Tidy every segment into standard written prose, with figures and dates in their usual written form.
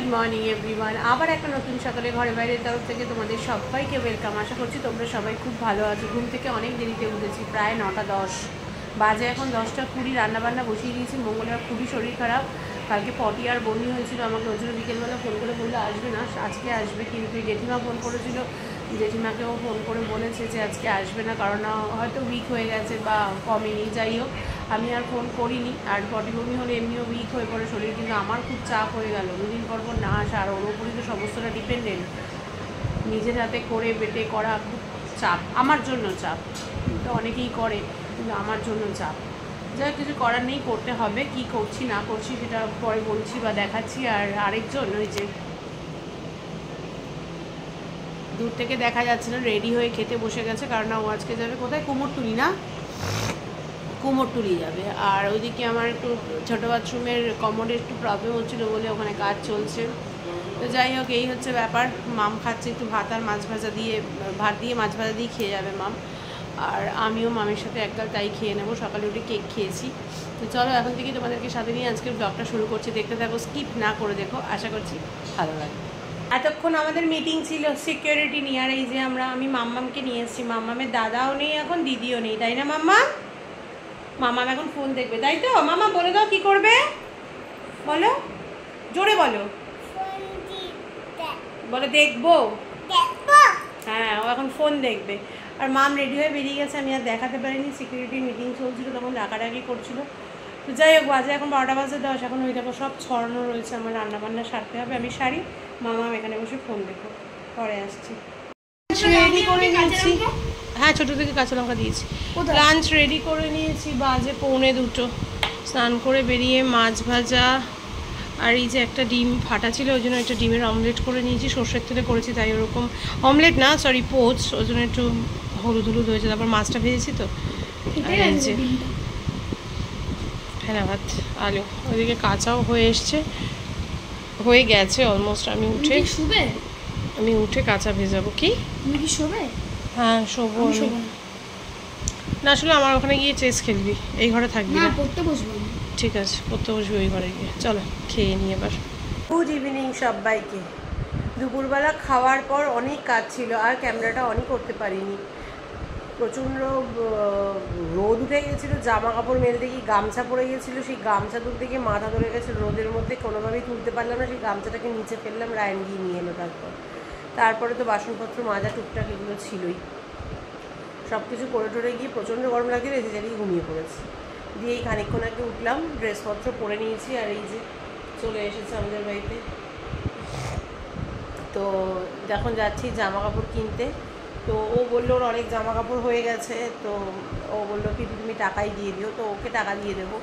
Good morning everyone. আবার একটা নতুন সকালে ঘরে বাইরের তরফ থেকে তোমাদের সবাইকে ওয়েলকাম। আশা করছি তোমরা সবাই খুব ভালো আছো। ঘুম থেকে অনেক দেরিতে উঠেছি, প্রায় 9টা 10 বাজে, এখন 10টা 20। রান্নাবান্না বসিয়ে দিয়েছি। মঙ্গলবার খুবই শরীর খারাপ, কালকে পটি আর বমি হয়েছিল আমাকে, ওই জন্য বিকেলবেলা ফোন করে বললো আসবে না, আজকে আসবে। কিন্তু জেঠিমা ফোন করেছিল, জেঠিমাকেও ফোন করে বলেছে যে আজকে আসবে না, কারণ হয়তো উইক হয়ে গেছে বা কমেনি। যাই হোক, আমি আর ফোন করিনি। আর পটি বমি হলে এমনিও উইক হয়ে পড়ে শরীর, কিন্তু আমার খুব চাপ হয়ে গেল দুদিন পর না আসা। আর ওর ওপরই তো সমস্তটা ডিপেন্ডেন্ট, নিজের হাতে করে বেটে করা খুব চাপ, আমার জন্য চাপ। তো অনেকেই করে, কিন্তু আমার জন্য চাপ। যাই কিছু করার নেই, করতে হবে। কি করছি না করছি সেটা পরে বলছি বা দেখাচ্ছি। আর আরেকজন ওই যে দূর থেকে দেখা যাচ্ছে না, রেডি হয়ে খেতে বসে গেছে, কারণ ও আজকে যাবে কোথায়, কুমোরটুলি না, কুমোরটুলি যাবে। আর ওইদিকে আমার একটু ছোটো বাথরুমের কমোডে একটু প্রবলেম হচ্ছিলো বলে ওখানে কাজ চলছে। তো যাই হোক, এই হচ্ছে ব্যাপার। মাম খাচ্ছে একটু ভাত আর মাছ ভাজা দিয়ে, ভাত দিয়ে মাছ ভাজা দিয়ে খেয়ে যাবে মাম। আর আমিও মামের সাথে একগাল তাই খেয়ে নেবো। সকালে উঠে কেক খেয়েছি। তো চলো এখন থেকে তোমাদেরকে সাথে নিয়ে আজকের ব্লগটা শুরু করছি। দেখতে থাকো, স্কিপ না করে দেখো, আশা করছি ভালো লাগবে। এতক্ষণ আমাদের মিটিং ছিল সিকিউরিটি নিয়ে। আর এই যে আমি মাম্মামকে নিয়ে এসেছি। মাম্মামের দাদাও নেই এখন, দিদিও নেই, তাই না মাম্মা? মাম্মাম এখন ফোন দেখবে, তাই তো? মাম্মা বলে দাও কি করবে, বলো, জোরে বলো। বলে দেখবো। হ্যাঁ, ও এখন ফোন দেখবে। আর মাম রেডি হয়ে বেরিয়ে গেছে, আমি আর দেখাতে পারিনি, সিকিউরিটি মিটিং চলছিল তখন ডাকাডাকি করছিল। তো যাই হোক, বাজে এখন 12:10। এখন ওই দেখো সব ছড়ানো রয়েছে, আমার রান্নাবান্না সারতে হবে, আমি সারি। মামাম এখানে বসে ফোন দেখো, পরে আসছি। রেডি করে নিয়েছি, হ্যাঁ ছোটো থেকে কাঁচা লঙ্কা দিয়েছি। লাঞ্চ রেডি করে নিয়েছি, বাজে 1:45। স্নান করে বেরিয়ে মাছ ভাজা আর এই যে একটা ডিম ফাটা ছিল, ওই জন্য একটা ডিমের অমলেট করে নিয়েছি। সর্ষের তেলে করেছি, তাই ওরকম অমলেট না, সরি পোচ, ওই জন্য একটু হলুদ হলুদ হয়েছে। তারপর মাছটা ভেজেছি তো। আর এই যে ফেনা ভাত, আলু, ওইদিকে কাঁচাও হয়ে এসছে, হয়ে গেছে অলমোস্ট। আমি উঠে কাঁচা ভেজাবো। কি হ্যাঁ শোবো না, আসলে আমার ওখানে গিয়ে চেস খেলবি, এই ঘরে থাকবি না। ঠিক আছে, পড়তে বসবি ওই ঘরে গিয়ে। চলো খেয়ে নিই এবার। গুড ইভিনিং সবাইকে। দুপুরবেলা খাওয়ার পর অনেক কাজ ছিল, আর ক্যামেরাটা অনই করতে পারিনি। প্রচণ্ড রোদ উঠে গেছিলো, জামা কাপড় মেলতে গিয়ে গামছা পরে গেছিলো, সেই গামছা তুলতে গিয়ে মাথা ধরে গেছে রোদের মধ্যে, কোনোভাবেই তুলতে পারলাম না। সেই গামছাটাকে নিচে ফেললাম, রায়ন গিয়ে নিয়ে এলো। তারপরে তো বাসনপত্র মাজা টুকটাক এগুলো ছিলই। সব কিছু করে টরে গিয়ে প্রচণ্ড গরম লাগছিল, এসে জায়গায় ঘুমিয়ে পড়েছি। দিয়েই খানিকক্ষণ আগে উঠলাম, ড্রেসপত্র পরে নিয়েছি, আর এই যে চলে এসেছে আমাদের বাড়িতে। তো যখন যাচ্ছি জামা কাপড় কিনতে, তো ও বললো ওর অনেক জামা কাপড় হয়ে গেছে, তো ও বললো কি তুমি টাকাই দিয়ে দিও, তো ওকে টাকা দিয়ে দেবো।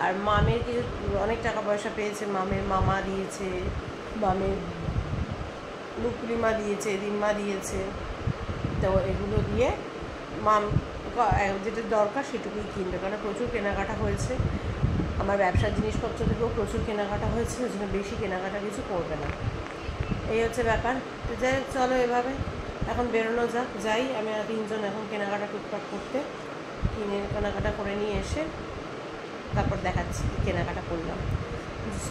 আর মামের কিছু অনেক টাকা পয়সা পেয়েছে, মামের মামা দিয়েছে, মামের লুকুলিমা দিয়েছে, রিম্মা দিয়েছে। তো এগুলো দিয়ে মাম যেটা দরকার সেটুকুই কিনবে, কারণ প্রচুর কেনাকাটা হয়েছে। আমার ব্যবসার জিনিসপত্র থেকেও প্রচুর কেনাকাটা হয়েছে, ওই জন্য বেশি কেনাকাটা কিছু করবে না। এই হচ্ছে ব্যাপার। তো যাই চলো এভাবে এখন বেরোনো যাই। আমি আর তিনজন এখন কেনাকাটা টুকটাক করতে, কেনাকাটা করে নিয়ে এসে তারপর দেখাচ্ছি কেনাকাটা করলাম।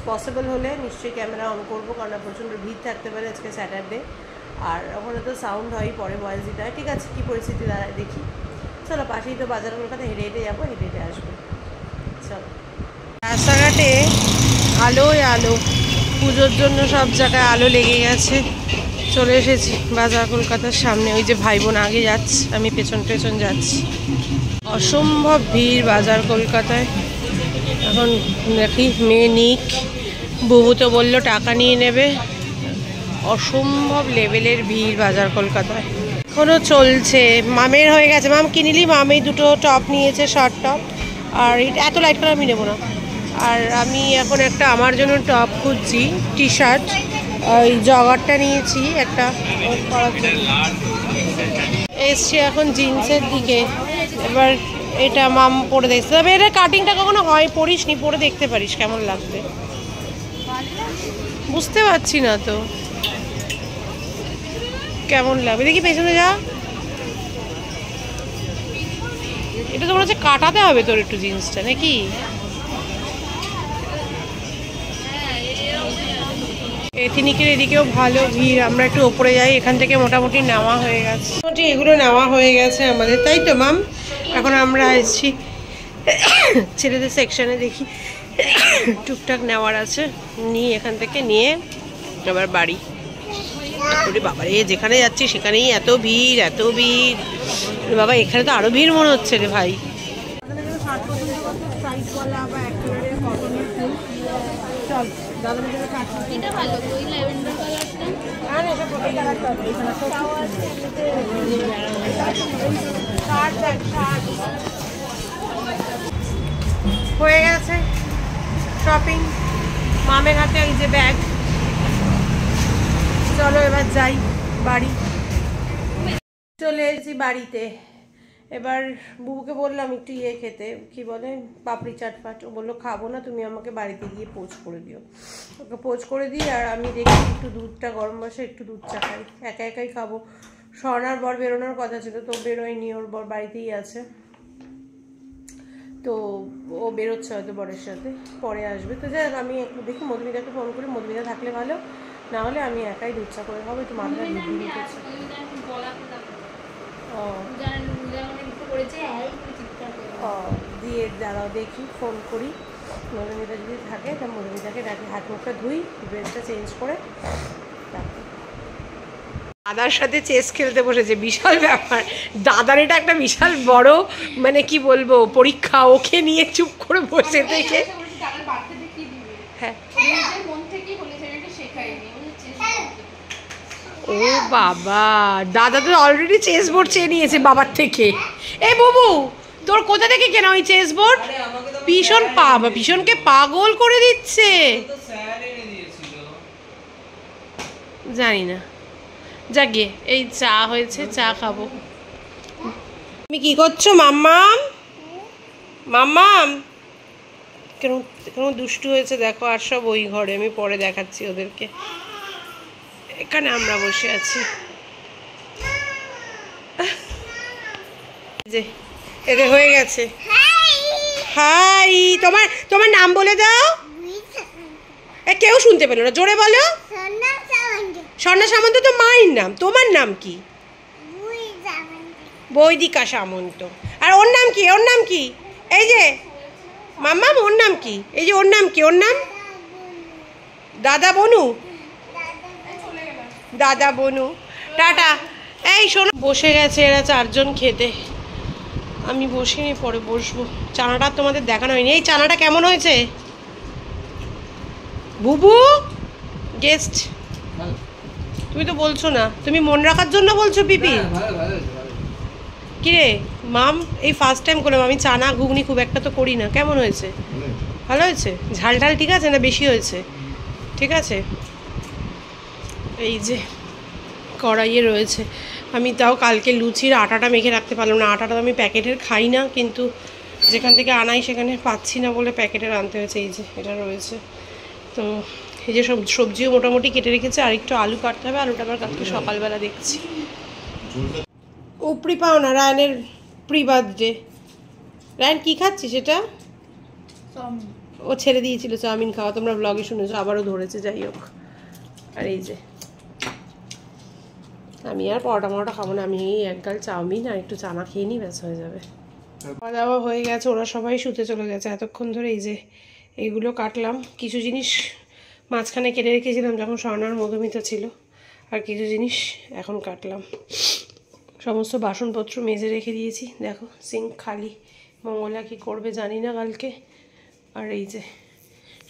পসিবল হলে নিশ্চয়ই ক্যামেরা অন করবো, কারণ প্রচণ্ড ভিড় থাকতে পারে আজকে স্যাটারডে। আর ওখানে তো সাউন্ড হয়, পরে ভয়েস দিতে হয়। ঠিক আছে, কী পরিস্থিতি দাঁড়ায় দেখি। চলো, পাশেই তো বাজার, কলকাতা, হেঁটে হেঁটে যাবো, হেঁটে হেঁটে আসবো। চলো। রাস্তাঘাটে আলোয় আলো, পুজোর জন্য সব জায়গায় আলো লেগে গেছে। চলে এসেছি বাজার কলকাতার সামনে। ওই যে ভাই বোন আগে যাচ্ছে, আমি পেছন পেছন যাচ্ছি। অসম্ভব ভিড় বাজার কলকাতায়। এখন দেখি মেয়ে নিক, বুবু তো বললো টাকা নিয়ে নেবে। অসম্ভব লেভেলের ভিড় বাজার কলকাতায় এখনও চলছে। মামের হয়ে গেছে, মাম কিনিলি? মামেই দুটো টপ নিয়েছে, শর্ট টপ। আর এত লাইট কালার আমি নেবো না। আর আমি এখন একটা আমার জন্য টপ খুঁজছি, টি শার্ট। ওই জগারটা নিয়েছি একটা পরার জন্য। এসছি এখন জিন্সের দিকে। এবার এটা মাম পরে দেখতে, তবে এটা কাটিংটা কখনো হয় পরিস নি, পরে দেখতে পারিস কেমন লাগবে। বুঝতে পারছি না তো কেমন লাগবে, দেখি পেছনে যা। এটা তো মনে হচ্ছে কাটাতে হবে তোর একটু জিন্সটা, নাকি? এথনিকের এদিকেও ভালো ভিড়। আমরা একটু ওপরে যাই, এখান থেকে মোটামুটি নেওয়া হয়ে গেছে, মোটামুটি এগুলো নেওয়া হয়ে গেছে আমাদের, তাই তো মাম? এখন আমরা এসেছি ছেলেদের সেকশনে, দেখি টুকটাক নেওয়ার আছে, নিয়ে এখান থেকে নিয়ে আবার বাড়ি। বাবা রে, যেখানে যাচ্ছি সেখানেই এত ভিড় এত ভিড় বাবা, এখানে তো আরো ভিড় মনে হচ্ছে রে ভাই। হয়ে গেছে শপিং, মামের হাতে এই যে ব্যাগ। চলো এবার যাই বাড়ি। চলে এসেছি বাড়িতে। এবার বুবুকে বললাম একটু ইয়ে খেতে, কি বলে পাপড়ি চাটফাট, ও বললো খাবো না, তুমি আমাকে বাড়িতে গিয়ে পোচ করে দিও। ওকে পোচ করে দিই, আর আমি দেখি একটু দুধটা গরম বসে একটু দুধ চা খাই, একা একাই খাবো। স্বর্ণার বর বেরোনোর কথা ছিল, তো বেরোয়নি, ওর বর বাড়িতেই আছে, তো ও বেরোচ্ছে হয়তো বরের সাথে, পরে আসবে। তো যাই হোক, আমি একটু দেখি মধুমিতাকে ফোন করি, মধুমিতা থাকলে ভালো, না হলে আমি একাই দুধ চা করে খাবো। একটু মাথাটা ভিড় করছে। দিয়ে দাঁড়াও দেখি, ফোন করি, মধুমিতা যদি থাকে তা মধুমিতাকে ডাকি, হাত মুখটা ধুই, ড্রেসটা চেঞ্জ করে। দাদার সাথে চেস খেলতে বসেছে, বিশাল ব্যাপার। দাদার এটা একটা বিশাল বড়, মানে কি বলবো, পরীক্ষা। ওকে নিয়ে চুপ করে বসে থেকে, হ্যাঁ ও বাবা, দাদা তো অলরেডি চেস বোর্ড চেয়ে নিয়েছে বাবার থেকে। এ বুবু, তোর কোথা থেকে কেনা ওই চেস বোর্ড? ভীষণ ভীষণকে পাগল করে দিচ্ছে, জানি না। যাকে এই চা হয়েছে, চা খাবো। তুমি কি করছো মাম্মাম? মাম্মাম কেন কেন দুষ্টু হয়েছে দেখো। আর সব ওই ঘরে, আমি পরে দেখাচ্ছি ওদেরকে। এখানে আমরা বসে আছি, যে এদের হয়ে গেছে। হাই, তোমার নাম বলে দাও। কেউ শুনতে পেল না, জোরে বলো। স্বর্ণা সামন্ত তো মায়ের নাম, তোমার নাম কি? বৈদিকা সামন্ত। আর ওর নাম কি? ওর নাম কি? এই যে মাম্মাম, ওর নাম কি? এই যে ওর নাম কি? ওর নাম দাদা বনু। দাদা বনু, টাটা। এই শোনো, বসে গেছে এরা চারজন খেতে, আমি বসিনি, পরে বসবো। চানাটা তোমাদের দেখানো হয়নি। এই চানাটা কেমন হয়েছে বুবু? গেস্ট তুমি তো বলছো না, তুমি মন রাখার জন্য বলছো পিপি। কিরে মাম, এই ফার্স্ট টাইম করলাম আমি, চানা ঘুগনি খুব একটা তো করি না। কেমন হয়েছে? ভালো হয়েছে? ঝাল ঝাল ঠিক আছে না বেশি হয়েছে? ঠিক আছে। এই যে কড়াইয়ে রয়েছে, আমি তাও কালকে লুচির আটাটা মেখে রাখতে পারলাম না। আটাটা আমি প্যাকেটের খাই না, কিন্তু যেখান থেকে আনাই সেখানে পাচ্ছি না বলে প্যাকেটের আনতে হয়েছে। এই যে এটা রয়েছে, তো এই যে সব সবজিও মোটামুটি কেটে রেখেছে, আর একটু আলু কাটতে হবে। আলুটা আবার কালকে সকালবেলা দেখছি। উপরি পাও না, রায়নের প্রি বার্থডে। রায়ন কী খাচ্ছিস এটা? ও ছেড়ে দিয়েছিল চাউমিন খাওয়া, তোমরা ব্লগে শুনেছো, আবারও ধরেছে। যাই হোক, আর এই যে আমি আর পরোটা খাবো না, আমি এই এক গাল চাউমিন আর একটু চানা খেয়ে নিই, ব্যাস হয়ে যাবে। খাওয়া দাওয়া হয়ে গেছে, ওরা সবাই শুতে চলে গেছে এতক্ষণ ধরে। এই যে এইগুলো কাটলাম, কিছু জিনিস মাঝখানে কেটে রেখেছিলাম যখন স্বর্ণার মধুমিতা ছিল, আর কিছু জিনিস এখন কাটলাম। সমস্ত বাসনপত্র মেজে রেখে দিয়েছি, দেখো সিঙ্ক খালি। মঙ্গলা কী করবে জানি না কালকে। আর এই যে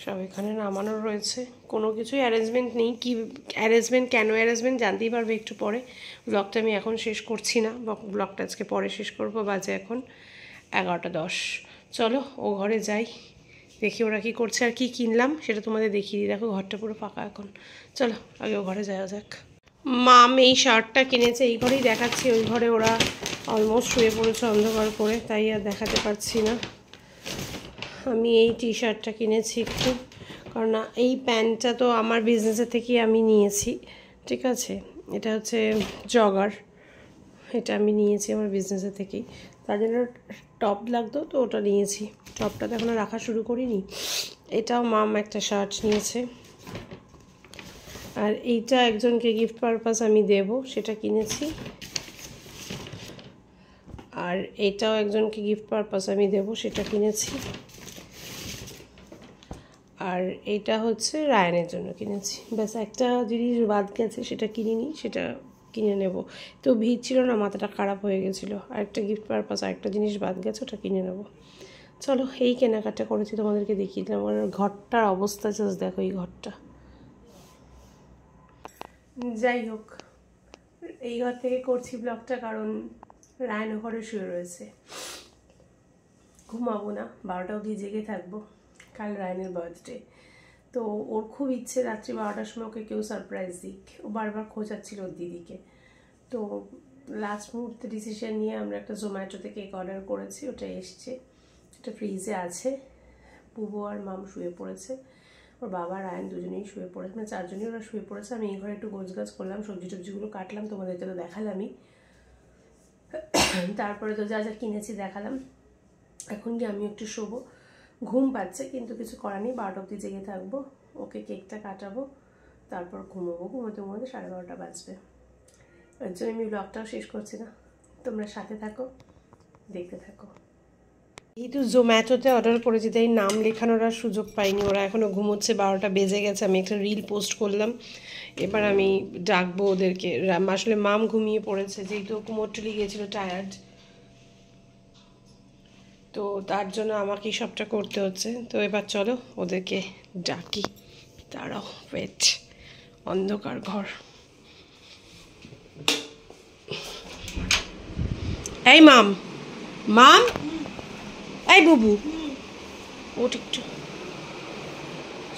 সব এখানে নামানোর রয়েছে, কোনো কিছুই অ্যারেঞ্জমেন্ট নেই। কি অ্যারেঞ্জমেন্ট, কেন অ্যারেঞ্জমেন্ট জানতেই পারবে একটু পরে। ব্লগটা আমি এখন শেষ করছি না, ব্লগটা আজকে পরে শেষ করবো। বাজে এখন 11:10। চলো ও ঘরে যাই, দেখি ওরা কী করছে আর কি কিনলাম সেটা তোমাদের দেখিয়ে দিই। দেখো ঘরটা পুরো ফাঁকা এখন। চলো আগে ও ঘরে যাওয়া যাক। মাম এই শার্টটা কিনেছে, এই ঘরেই দেখাচ্ছি, ওই ঘরে ওরা অলমোস্ট শুয়ে পড়েছে অন্ধকার করে, তাই আর দেখাতে পারছি না। আমি এই টি শার্টটা কিনেছি একটু, কারণ এই প্যান্টটা তো আমার বিজনেসের থেকেই আমি নিয়েছি, ঠিক আছে। এটা হচ্ছে জগার, এটা আমি নিয়েছি আমার বিজনেসের থেকেই, তার জন্য টপ লাগতো তো ওটা নিয়েছি। টপটা তো এখনও রাখা শুরু করিনি। এটাও মাম একটা শার্ট নিয়েছে, আর এইটা একজনকে গিফট পারপাস আমি দেব, সেটা কিনেছি। আর এটাও একজনকে গিফট পারপাস আমি দেব, সেটা কিনেছি। আর এইটা হচ্ছে রায়ানের জন্য কিনেছি। ব্যাস একটা জিনিস বাদ গেছে, সেটা কিনিনি, সেটা কিনে নেব। তো ভিড় ছিল না, মাথাটা খারাপ হয়ে গেছিলো। আরেকটা গিফট পারপাস আরেকটা জিনিস বাদ গেছে, ওটা কিনে নেব। চলো, এই কেনাকাটা করেছি, তোমাদেরকে দেখিয়ে দিলাম। আমার ঘরটার অবস্থা জাস্ট দেখো, এই ঘরটা। যাই হোক, এই ঘর থেকে করছি ব্লগটা, কারণ রায়ন ঘরে শুয়ে রয়েছে। ঘুমাবো না, 12টা অবধি জেগে থাকবো। কাল রায়নের বার্থডে, তো ওর খুব ইচ্ছে রাত্রি 12টার সময় ওকে কেউ সারপ্রাইজ দিক। ও বারবার খোঁজাচ্ছিল ওর দিদিকে। তো লাস্ট মুহূর্তে ডিসিশন নিয়ে আমরা একটা জোম্যাটোতে কেক অর্ডার করেছি, ওটা এসছে, এটা ফ্রিজে আছে। বুবু আর মাম শুয়ে পড়েছে, ওর বাবা আর রায়ন দুজনেই শুয়ে পড়েছে, মানে 4 জনই ওরা শুয়ে পড়েছে। আমি এই ঘরে একটু গোছগাছ করলাম, সবজি টবজিগুলো কাটলাম, তোমাদেরকে তো দেখালামই। তারপরে তো যা যা কিনেছি দেখালাম। এখন কি আমি একটু শোবো, ঘুম পাচ্ছে, কিন্তু কিছু করার নেই, 12টা অবধি জেগে থাকবো। ওকে কেকটা কাটাবো, তারপর ঘুমোবো। ঘুমোতে ঘুমোতে 12:30 বাজবে। ওর জন্য আমি ব্লগটাও শেষ করছি না, তোমরা সাথে থাকো, দেখতে থাকো। এই তো জোম্যাটোতে অর্ডার করেছি, তাই নাম লেখানোর আর সুযোগ পাইনি। ওরা এখনও ঘুমোচ্ছে, 12টা বেজে গেছে। আমি একটা রিল পোস্ট করলাম, এবার আমি ডাকবো ওদেরকে। আসলে মাম ঘুমিয়ে পড়েছে, যেহেতু কুমোরটুলি গিয়েছিল, টায়ার্ড, তো তার জন্য আমাকেই সবটা করতে হচ্ছে। তো এবার চলো ওদেরকে ডাকি। দাঁড়াও, ওয়েট। অন্ধকার ঘর। এই মাম, মাম, এই বুবু, ওঠ একটু,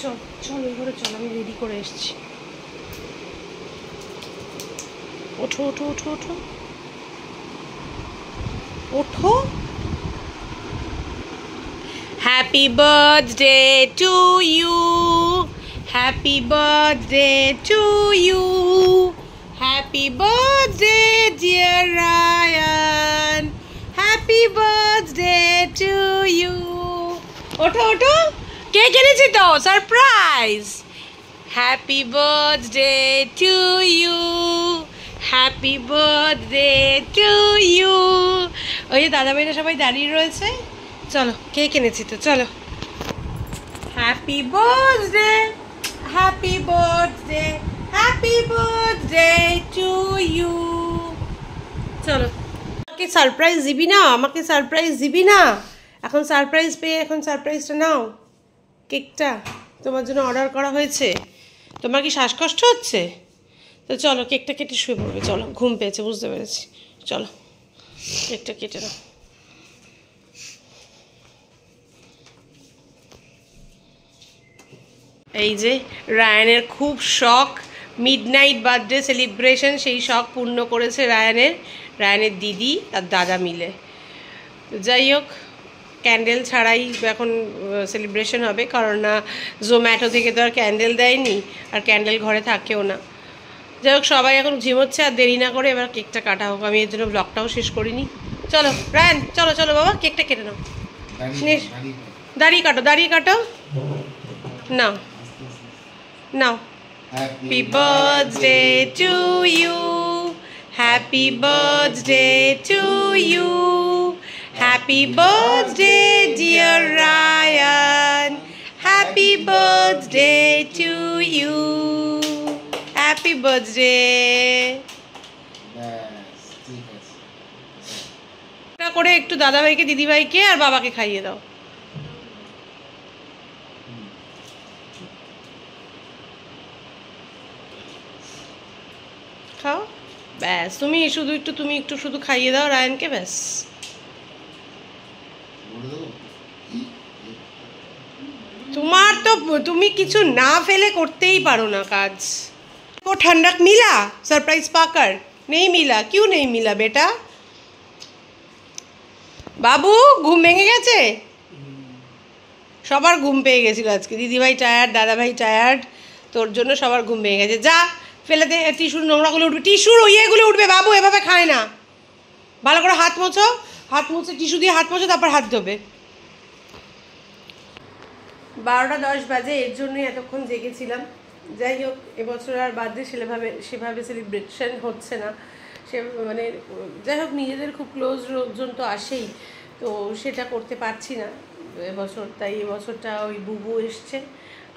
চল চল ওই ঘরে চল, আমি রেডি করে এসছি। ওঠো ওঠো ওঠো ওঠো ওঠো। Happy birthday to you, happy birthday to you, happy birthday dear Ryan, happy birthday to you. ওঠো ওঠো, কে কিনেছি তো surprise. Happy birthday to you, happy birthday to you. ওই যে দাদা ভাইরা সবাই দাঁড়িয়ে রয়েছে, চলো কেক এনেছি তো, চলো। Happy birthday, happy birthday, happy birthday to you. চলো, আমাকে সারপ্রাইজ দিবি না, আমাকে সারপ্রাইজ দিবি না? এখন সারপ্রাইজ পেয়ে এখন সারপ্রাইজটা নাও। কেকটা তোমার জন্য অর্ডার করা হয়েছে। তোমার কি শ্বাসকষ্ট হচ্ছে? তো চলো কেকটা কেটে শুয়ে পড়বে, চলো। ঘুম পেয়েছে, বুঝতে পেরেছি, চলো কেকটা কেটে নাও। এই যে রায়ানের খুব শখ মিডনাইট বার্থডে সেলিব্রেশন, সেই শখ পূর্ণ করেছে রায়ানের দিদি আর দাদা মিলে। যাই হোক, ক্যান্ডেল ছাড়াই এখন সেলিব্রেশন হবে, কারণ না জোম্যাটো থেকে তো আর ক্যান্ডেল দেয়নি, আর ক্যান্ডেল ঘরে থাকেও না। যাই হোক, সবাই এখন ঝিমোচ্ছে, আর দেরি না করে এবার কেকটা কাটা হোক। আমি এর জন্য ব্লগটাও শেষ করিনি। চলো রায়ান, চলো চলো বাবা, কেকটা কেটে নাও। দাঁড়িয়ে কাটো, দাঁড়িয়ে কাটো, নাও নাও। Happy birthday to you, happy birthday to you, happy birthday dear Ryan, happy birthday to you, happy birthday. করে একটু দাদাভাইকে, দিদিভাইকে আর বাবাকে খাইয়ে দাও। খাও, ব্যাস। তুমি একটু শুধু খাইয়ে দাও রায়ানকে, ব্যাস। তোমার তো, তুমি কিছু না ফেলে করতেই পারো না কাজ। वो ठंडक मिला सरप्राइज पाकर? नहीं मिला, क्यों नहीं मिला बेटा? বাবু ঘুম ভেঙে গেছে? সবার ঘুম পেয়ে গেছিল আজকে। দিদিভাই টায়ার্ড, দাদাভাই টায়ার্ড, তোর জন্য সবার ঘুম ভেঙে গেছে। যা ফেলে দে, টিস্যুর নোংরাগুলো উঠবে, টিস্যুর ইয়েগুলো উঠবে। বাবু এভাবে খায় না, ভালো করে হাত মোছো, হাত মুছে টিস্যু দিয়ে হাত মোছো, তারপর হাত ধোবে। 12টা 10 বাজে, এর জন্যই এতক্ষণ জেগেছিলাম। যাই হোক, এবছর আর বার্থডে সেভাবে সেলিব্রেশন হচ্ছে না। সে মানে যাই হোক, নিজেদের খুব ক্লোজ লোকজন তো আসেই, তো সেটা করতে পারছি না এবছর। তাই এবছরটা ওই বুবু এসছে,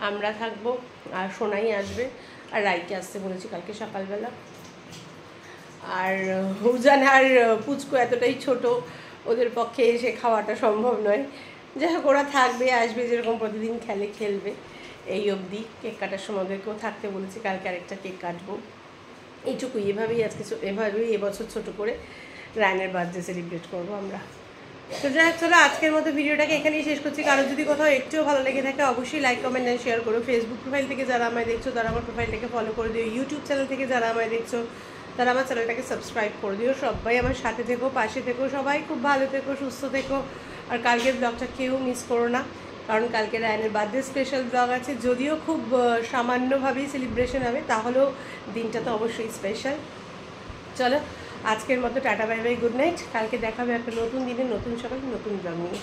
আমরা থাকবো, আর সোনাই আসবে, আর রাইকে আসতে বলেছি কালকে সকালবেলা। আর উজান আর পুচকু এতটাই ছোট, ওদের পক্ষে এসে খাওয়াটা সম্ভব নয়। যাই হোক, ওরা থাকবে, আসবে, যেরকম প্রতিদিন খেলবে এই অবধি। কেক কাটার সময় ওদেরকেও থাকতে বলেছি, কালকে আরেকটা কেক কাটবো। এইটুকুই, এভাবেই এবছর ছোট করে রায়নের বার্থডে সেলিব্রেট করবো আমরা। তো যাই হোক, চলো আজকের মতো ভিডিওটাকে এখানেই শেষ করছি। কারণ যদি কোথাও একটুও ভালো লেগে থাকে অবশ্যই লাইক, কমেন্ট অ্যান্ড শেয়ার করো। ফেসবুক প্রোফাইল থেকে যারা আমায় দেখছো তারা আমার প্রোফাইলটাকে ফলো করে দিও। ইউটিউব চ্যানেল থেকে যারা আমায় দেখছো তারা আমার চ্যানেলটাকে সাবস্ক্রাইব করে দিও। সবাই আমার সাথে থেকো, পাশে থেকো, সবাই খুব ভালো থেকো, সুস্থ থেকো। আর কালকের ব্লগটা কেউ মিস করো না, কারণ কালকে রায়নের বার্থডে স্পেশাল ব্লগ আছে। যদিও খুব সামান্যভাবেই সেলিব্রেশন হবে, তাহলেও দিনটা তো অবশ্যই স্পেশাল। চলো আজকের মতো tata, bye bye, good night. কালকে দেখাবে একটা নতুন দিনে, নতুন সকাল, নতুন ব্লগ নিয়ে।